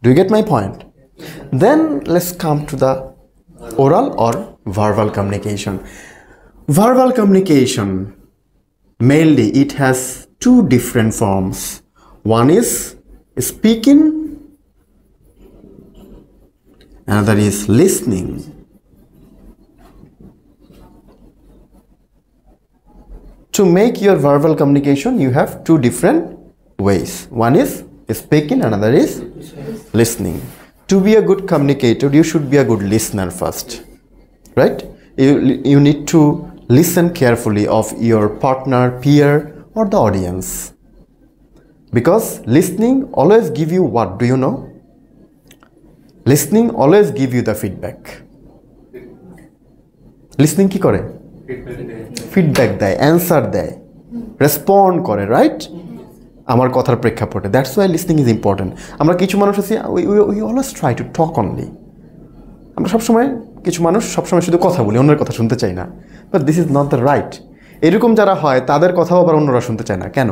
Do you get my point? Then let's come to the oral or verbal communication. Verbal communication, mainly it has two different forms. One is speaking, another is listening. To make your verbal communication, you have two different ways. One is speaking, another is listening. To be a good communicator, you should be a good listener first, right? You need to listen carefully of your partner, peer, or the audience. Because listening always give you what? Do you know? Listening always give you the feedback. Listening ki kore? Feedback দেয়, answer দেয়, respond করে, right? আমার কথার প্রেক্ষাপটে. That's why listening is important. আমরা কিছু মানুষ আছি, we always try to talk only. আমরা সবসময় কিছু মানুষ সবসময় শুধু কথা বলি, অন্যের কথা শুনতে চাই না. But this is not the right. এরকম যারা হয় তাদের কথাও আবার অন্যরা শুনতে চায় না. কেন?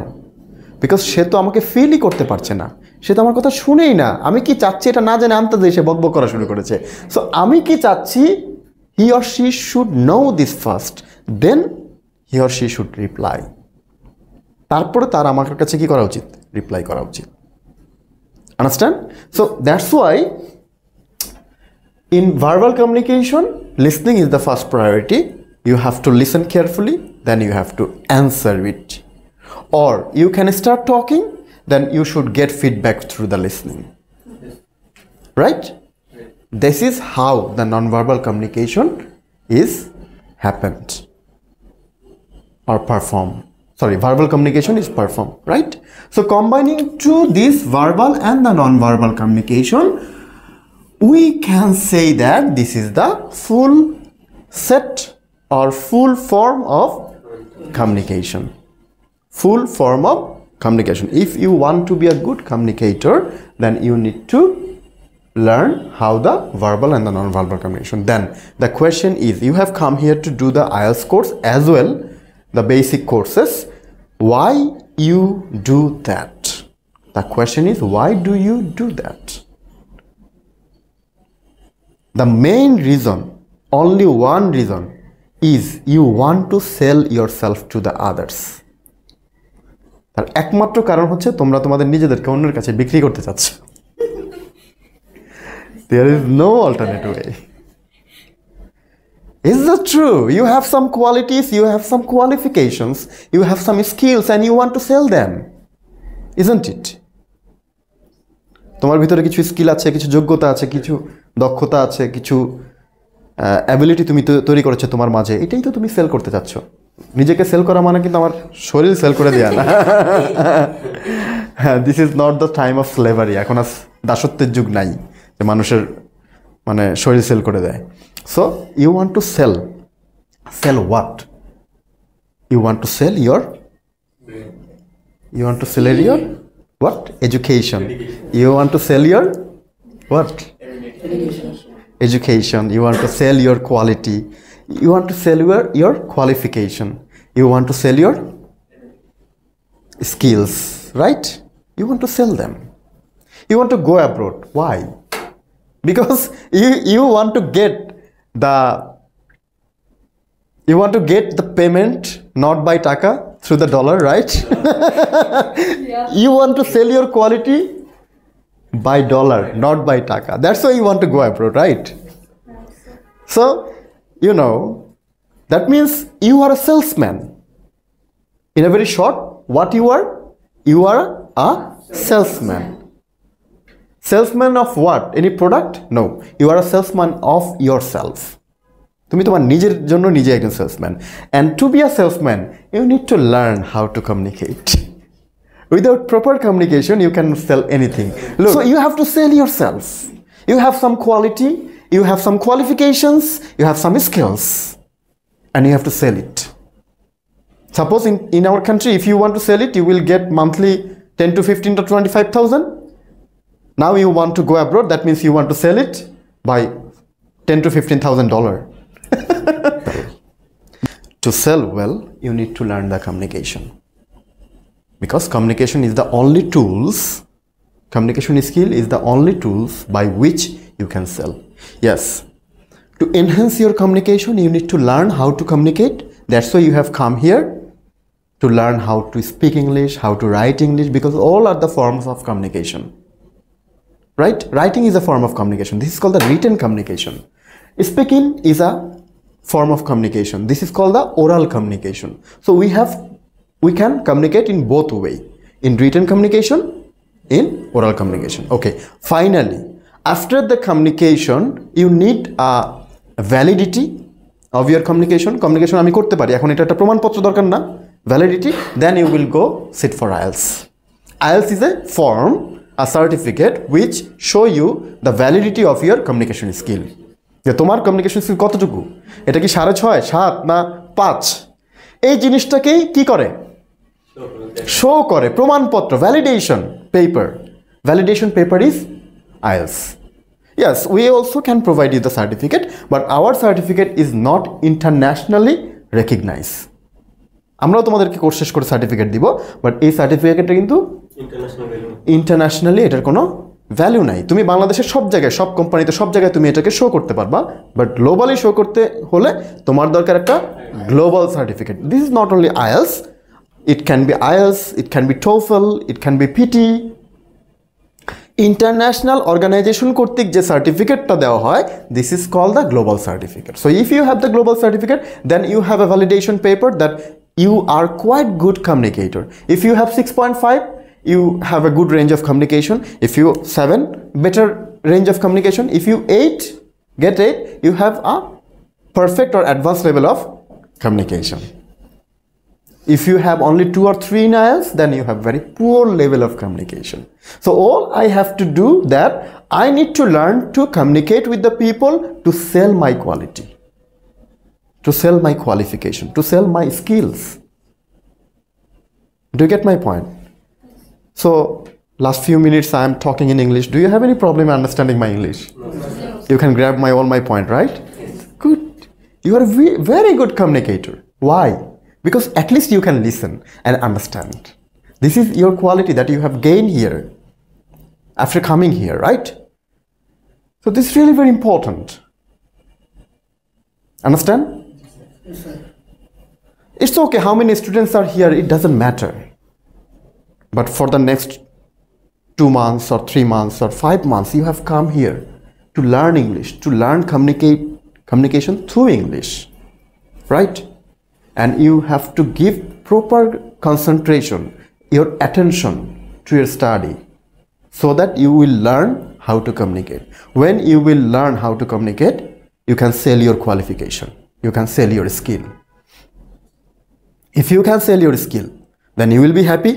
Because সে তো আমাকে ফিলই করতে পারছে না. সে তো আমার কথা শুনেই না. আমি কি চাচ্ছি এটা না জেনে আনতে দিয়ে সে বকবক করা শুরু করেছে. So আমি কি চাচ্ছি, he or she should know this first. Then he or she should reply. তারপরে তার আমার কাছে কি করা উচিত? রিপ্লাই করা উচিত. Understand? So that's why in verbal communication, listening is the first priority. You have to listen carefully, then you have to answer it. Or you can start talking, then you should get feedback through the listening. Right? This is how the non-verbal communication is happened or performed. Sorry, verbal communication is performed, right? So combining this verbal and the non-verbal communication, we can say that this is the full set or full form of communication. Full form of communication. If you want to be a good communicator, then you need to learn how the verbal and the non-verbal communication. Then the question is, you have come here to do the IELTS course as well, the basic courses. Why you do that? The question is, why do you do that? The main reason, only one reason, is you want to sell yourself to the others. তার একমাত্র কারণ হচ্ছে তোমরা তোমাদের নিজেদেরকে অন্যের কাছে বিক্রি করতে চাচ্ছ. There is no alternate way. Is that true? You have some qualities, you have some qualifications, you have some skills and you want to sell them. Isn't it? তোমার ভিতরে কিছু স্কিল আছে, কিছু যোগ্যতা আছে, কিছু দক্ষতা আছে, কিছু অ্যাবিলিটি তুমি তৈরি করেছো তোমার মাঝে, এটাই তো তুমি সেল করতে চাচ্ছ. নিজেকে সেল করা মানে কিন্তু আমার শরীর সেল করে দেয়া না. This is not the time of slavery. এখন আর দাসত্বের যুগ নাই যে মানুষের মানে শরীর সেল করে দেয়. So you want to sell what? You want to sell your what? Education. You want to sell your what? Education. You want to sell your quality. You want to sell your qualification. You want to sell your skills, right? You want to sell them. You want to go abroad. Why? Because you want to get the payment not by taka, through the dollar, right? Yeah. You want to sell your quality by dollar, not by taka. That's why you want to go abroad, right? So you know, that means you are a salesman. In a very short, what you are? You are a salesman. Salesman of what? Any product? No. You are a salesman of yourself. তুমি তোমার নিজের জন্য নিজে একজন salesman. And to be a salesman, you need to learn how to communicate. Without proper communication, you can sell anything. Look, so you have to sell yourself. You have some quality, you have some qualifications, you have some skills, and you have to sell it. Suppose in our country, if you want to sell it, you will get monthly 10 to 15 to 25,000. Now you want to go abroad, that means you want to sell it by $10 to $15,000. To sell well, you need to learn the communication. Because communication is the only tools Communication skill is the only tools by which you can sell. Yes. To enhance your communication, you need to learn how to communicate. That's why you have come here to learn how to speak English, how to write English, because all are the forms of communication. Right? Writing is a form of communication. This is called the written communication. Speaking is a form of communication. This is called the oral communication. So we can communicate in both ways. In written communication, in oral communication. Okay. Finally, after the communication, you need a validity of your communication. Communication আমি করতে পারি, এখন এটা একটা প্রমাণপত্র দরকার না, validity, then you will go sit for IELTS. IELTS is a form, a certificate which show you the validity of your communication skill. যে তোমার কমিউনিকেশন স্কিল কতটুকু, এটা কি 6.5, 7 না 5, এই জিনিসটাকেই কি করে, শো করে, প্রমাণপত্র, validation paper. Validation paper is IELTS. Yes, we also can provide you the certificate, but our certificate is not internationally recognized. আমরাও তোমাদেরকে কোর্স শেষ করে সার্টিফিকেট দিব, বাট এই সার্টিফিকেটটা কিন্তু ইন্টারন্যাশনালি এটার কোনো ভ্যালু নাই। তুমি বাংলাদেশের সব জায়গায়, সব কোম্পানিতে, সব জায়গায় তুমি এটাকে শো করতে পারবা, বাট গ্লোবালি শো করতে হলে তোমার দরকার একটা global certificate. This is not only IELTS, it can be IELTS, it can be TOEFL, it can be PT। International organisation কর্তৃক যে সার্টিফিকেটটা দেওয়া হয়, this is called the global certificate. So if you have the global certificate, then you have a validation paper that you are quite good communicator. If you have 6.5, you have a good range of communication. If you 7, better range of communication. If you 8, get 8, you have a perfect or advanced level of communication. If you have only 2 or 3 in IELTS, then you have very poor level of communication. So all I have to do that, I need to learn to communicate with the people to sell my quality, to sell my qualification, to sell my skills. Do you get my point? So last few minutes I am talking in English. Do you have any problem understanding my English? No. You can grab all my point, right? Yes. Good. You are a very good communicator. Why? Because at least you can listen and understand. This is your quality that you have gained here after coming here, right? So this is really very important. Understand? Yes, sir. It's okay how many students are here, it doesn't matter. But for the next 2 months or 3 months or 5 months, you have come here to learn English, to learn communication through English, right? And you have to give proper concentration, your attention to your study, so that you will learn how to communicate. When you will learn how to communicate, you can sell your qualification, you can sell your skill. If you can sell your skill, then you will be happy,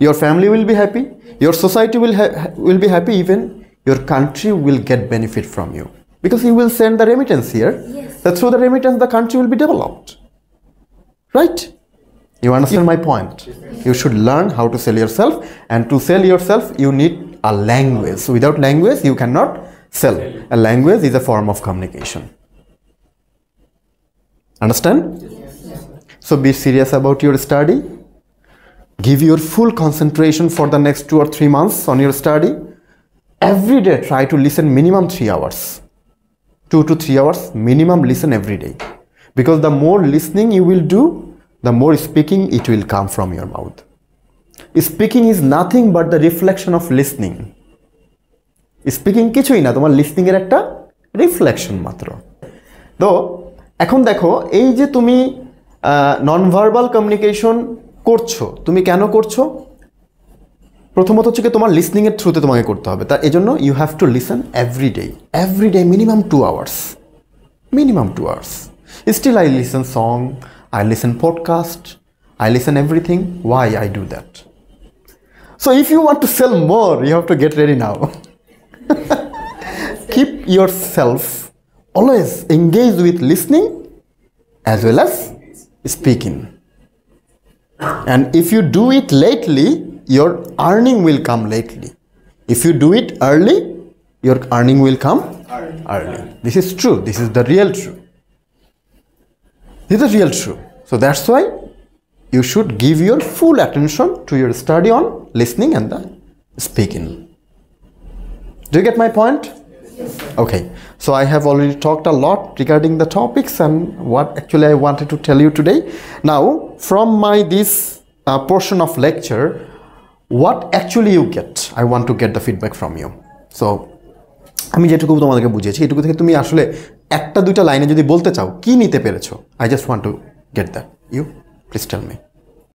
your family will be happy, your society will be happy, even your country will get benefit from you, because you will send the remittance here. Yes. That through the remittance the country will be developed, right? You understand my point? Yes. You should learn how to sell yourself, and to sell yourself you need a language. So without language you cannot sell. A language is a form of communication. Understand? Yes. So be serious about your study. Give your full concentration for the next 2 or 3 months on your study. Every day try to listen minimum 3 hours. 2 to 3 hours minimum listen every day. Because the more listening you will do, the more speaking it will come from your mouth. Speaking is nothing but the reflection of listening. Speaking কিছুই না, তোমার listening এর একটা reflection মাত্র। তো এখন দেখো, এই যে তুমি নন ভার্বাল কমিউনিকেশন করছো, তুমি কেন করছো? প্রথমত হচ্ছে কি তোমার লিসনিং এর থ্রুতে তোমাকে করতে হবে। তার এজন্য you have to listen every day minimum 2 hours, minimum 2 hours. Still I listen song, I listen podcast, I listen everything. Why I do that? So if you want to sell more, you have to get ready now. Keep yourself always engaged with listening as well as speaking. And if you do it lately, your earning will come lately. If you do it early, your earning will come early. This is true. This is the real true. This is the real true. So that's why you should give your full attention to your study on listening and the speaking. Do you get my point? Okay, so I have already talked a lot regarding the topics and what actually I wanted to tell you today. Now, from this portion of lecture, what actually you get, I want to get the feedback from you. So, আমি যেটুকু তোমাদেরকে বুঝিয়েছি এটুকু থেকে তুমি আসলে একটা দুইটা লাইনে যদি বলতে চাও কি নিতে পেরেছো, I just want to get that. You please tell me.